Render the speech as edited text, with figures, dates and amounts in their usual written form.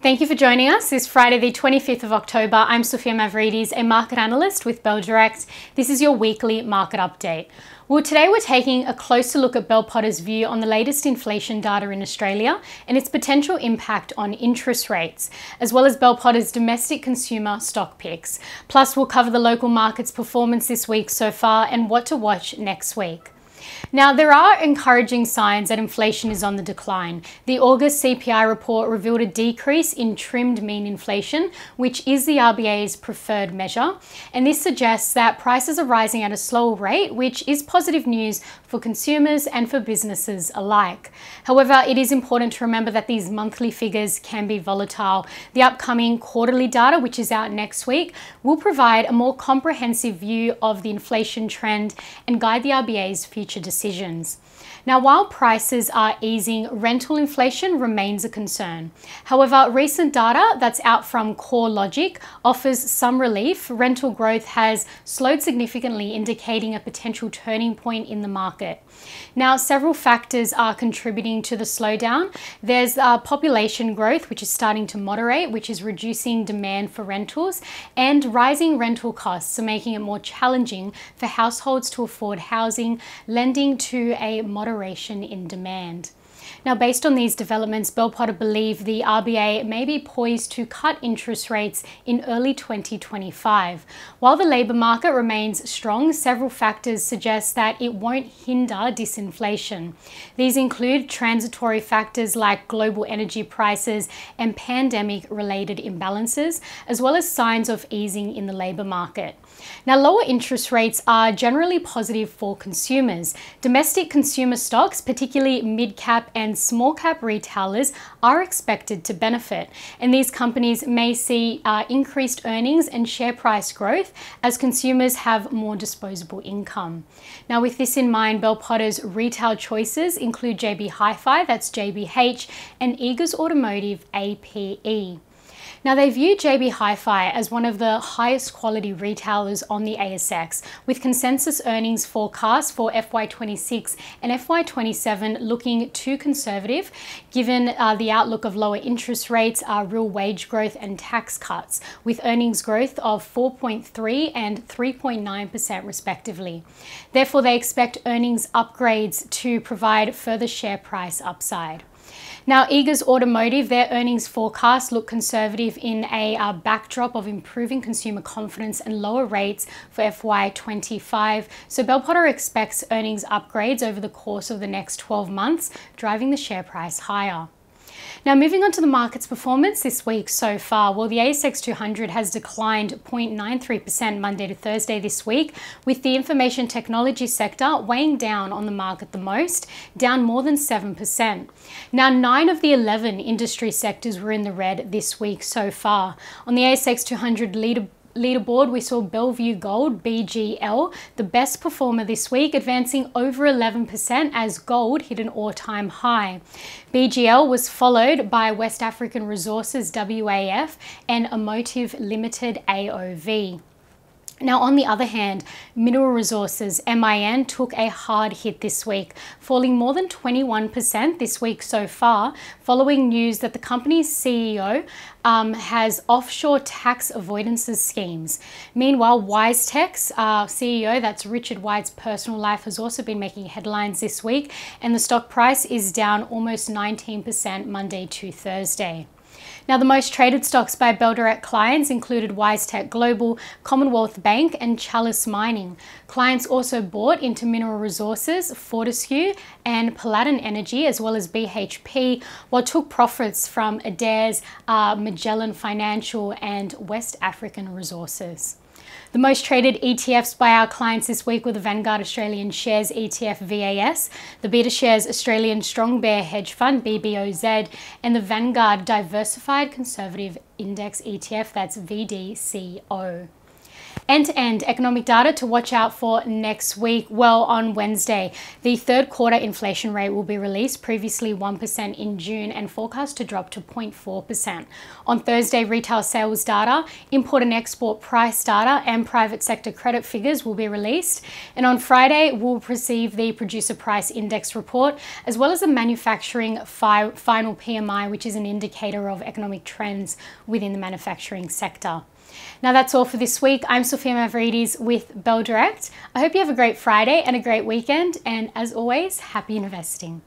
Thank you for joining us this Friday, the 25th of October. I'm Sophia, a market analyst with Bell Direct. This is your weekly market update. Well, today we're taking a closer look at Bell Potter's view on the latest inflation data in Australia and its potential impact on interest rates, as well as Bell Potter's domestic consumer stock picks. Plus, we'll cover the local market's performance this week so far and what to watch next week. Now, there are encouraging signs that inflation is on the decline. The August CPI report revealed a decrease in trimmed mean inflation, which is the RBA's preferred measure. And this suggests that prices are rising at a slower rate, which is positive news for consumers and for businesses alike. However, it is important to remember that these monthly figures can be volatile. The upcoming quarterly data, which is out next week, will provide a more comprehensive view of the inflation trend and guide the RBA's future decisions. Now, while prices are easing, rental inflation remains a concern. However, recent data that's out from CoreLogic offers some relief. Rental growth has slowed significantly, indicating a potential turning point in the market. Now, several factors are contributing to the slowdown. There's population growth, which is starting to moderate, which is reducing demand for rentals, and rising rental costs are making it more challenging for households to afford housing, lending to a moderation in demand. Now, based on these developments, Bell Potter believe the RBA may be poised to cut interest rates in early 2025. While the labour market remains strong, several factors suggest that it won't hinder disinflation. These include transitory factors like global energy prices and pandemic-related imbalances, as well as signs of easing in the labour market. Now, lower interest rates are generally positive for consumers. Domestic consumer stocks, particularly mid-cap and small-cap retailers, are expected to benefit, and these companies may see increased earnings and share price growth as consumers have more disposable income. Now, with this in mind, Bell Potter's retail choices include JB Hi-Fi, that's JBH, and Eagers Automotive, APE. Now, they view JB Hi-Fi as one of the highest quality retailers on the ASX, with consensus earnings forecasts for FY26 and FY27 looking too conservative, given the outlook of lower interest rates, real wage growth and tax cuts, with earnings growth of 4.3 and 3.9% respectively. Therefore, they expect earnings upgrades to provide further share price upside. Now, Eagers Automotive, their earnings forecasts look conservative in a backdrop of improving consumer confidence and lower rates for FY25. So Bell Potter expects earnings upgrades over the course of the next 12 months, driving the share price higher. Now, moving on to the market's performance this week so far, well, the ASX 200 has declined 0.93% Monday to Thursday this week, with the information technology sector weighing down on the market the most, down more than 7%. Now, 9 of the 11 industry sectors were in the red this week so far. On the ASX 200 leaderboard, we saw Bellevue Gold, BGL, the best performer this week, advancing over 11% as gold hit an all-time high. BGL was followed by West African Resources, WAF, and Emotive Limited, AOV. Now, on the other hand, Mineral Resources, MIN, took a hard hit this week, falling more than 21% this week so far, following news that the company's CEO has offshore tax avoidance schemes. Meanwhile, WiseTech's CEO, that's Richard White's personal life, has also been making headlines this week, and the stock price is down almost 19% Monday to Thursday. Now, the most traded stocks by Bell Direct clients included WiseTech Global, Commonwealth Bank, and Chalice Mining. Clients also bought into Mineral Resources, Fortescue, and Paladin Energy, as well as BHP, while took profits from Adairs, Magellan Financial, and West African Resources. The most traded ETFs by our clients this week were the Vanguard Australian Shares ETF VAS, the BetaShares Australian Strong Bear Hedge Fund BBOZ, and the Vanguard Diversified Conservative Index ETF, that's VDCO. End-to-end economic data to watch out for next week. Well, on Wednesday, the third quarter inflation rate will be released, previously 1% in June and forecast to drop to 0.4%. On Thursday, retail sales data, import and export price data and private sector credit figures will be released. And on Friday, we'll receive the producer price index report, as well as the manufacturing final PMI, which is an indicator of economic trends within the manufacturing sector. Now that's all for this week. I'm Sophia Mavridis with Bell Direct. I hope you have a great Friday and a great weekend. And as always, happy investing.